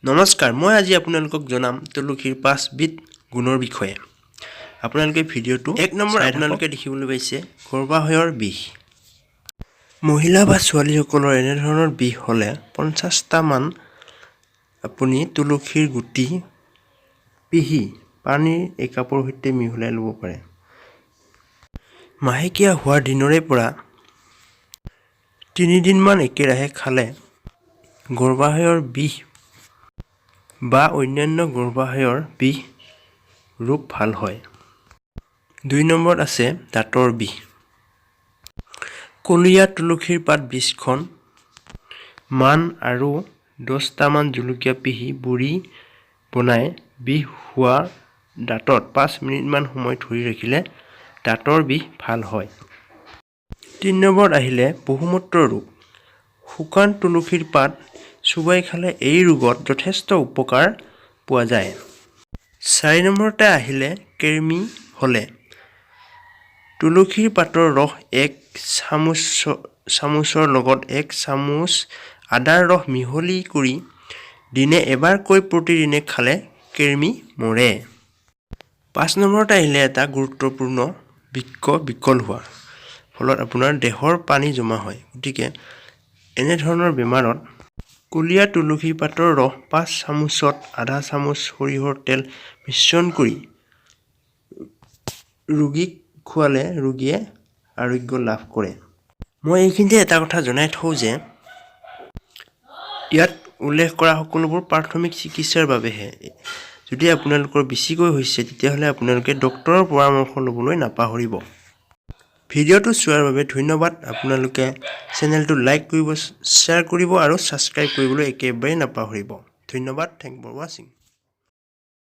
নমস্কাৰ, মই আজি আপোনালোকক জনাম তুলসীৰ 5 বিধ গুণৰ বিষয়ে। আপোনালোকে ভিডিঅ'টো 1 নম্বৰ আপোনালোকে দেখিবলৈ পাইছে গৰ্ভাশয়ৰ বিষ। মহিলা বা ছোৱালীসকলৰ এনে ধৰণৰ বিষ হ'লে 50টা মান আপুনি তুলসীৰ গুটি পিহি পানীৰ একাপৰ সৈতে মিহলাই ল'ব পাৰে। মাহেকীয়া হোৱাৰ দিনৰে পৰা 3 দিন মান একেৰাহে খালে গৰ্ভাশয়ৰ বিষ বা অন্যান্য গৰ্ভাশয়ৰ বিষ ৰোগ ভাল হয়। 2 নম্বৰত আছে দাঁতৰ বিষ। কলীয়া তুলসীৰ পাত 20খন মান আৰু 10টা মান জলকীয়া পিহি বড়ি বনাই বিষ হোৱা দাঁতত 5 মিনিট মান সময় ধৰি ৰাখিলে দাঁতৰ বিষ ভাল হয়। 3 নম্বৰত আহিলে বহুমূত্ৰ ৰোগ। শুকান তুলসীৰ পাত চোবাই খালে এই ৰোগত যথেষ্ট উপকাৰ পোৱা যায়। 4 নম্বৰতে আহিলে কেৰ্মি হ'লে তুলসীৰ পাতৰ ৰস 1 চামুচৰ লগত 1 চামুচ আদাৰ ৰস মিহলি কৰি দিনে এবাৰকৈ প্ৰতিদিনে খালে কেৰ্মি মৰে। 5 নম্বৰতে আহিলে এটা গুৰুত্বপূৰ্ণ বৃক্ক বিকল হোৱা ফলত আপোনাৰ দেহৰ পানী জমা হয়। গতিকে এনেধৰণৰ বেমাৰত কলীয়া তুলসী পাতৰ ৰস 5 চামুচত আধা চামুচ সৰিয়হৰ তেল মিশ্ৰণ কৰি ৰোগীক খোৱালে ৰোগীয়ে আৰোগ্য লাভ কৰে। মই এইখিনিতে এটা কথা জনাই থওঁ যে ইয়াত উল্লেখ কৰা সকলোবোৰ প্ৰাথমিক চিকিৎসাৰ বাবেহে। যদি আপোনালোকৰ বেছিকৈ হৈছে তেতিয়াহ'লে আপোনালোকে ডক্তৰৰ পৰামৰ্শ ল'বলৈ নাপাহৰিব। ভিডিঅ'টো চোৱাৰ বাবে ধন্যবাদ। আপোনালোকে চেনেলটো লাইক কৰিব, শ্বেয়াৰ কৰিব আৰু ছাবস্ক্ৰাইব কৰিবলৈ একেবাৰে নাপাহৰিব। ধন্যবাদ। থেংক ফৰ ৱাচিং।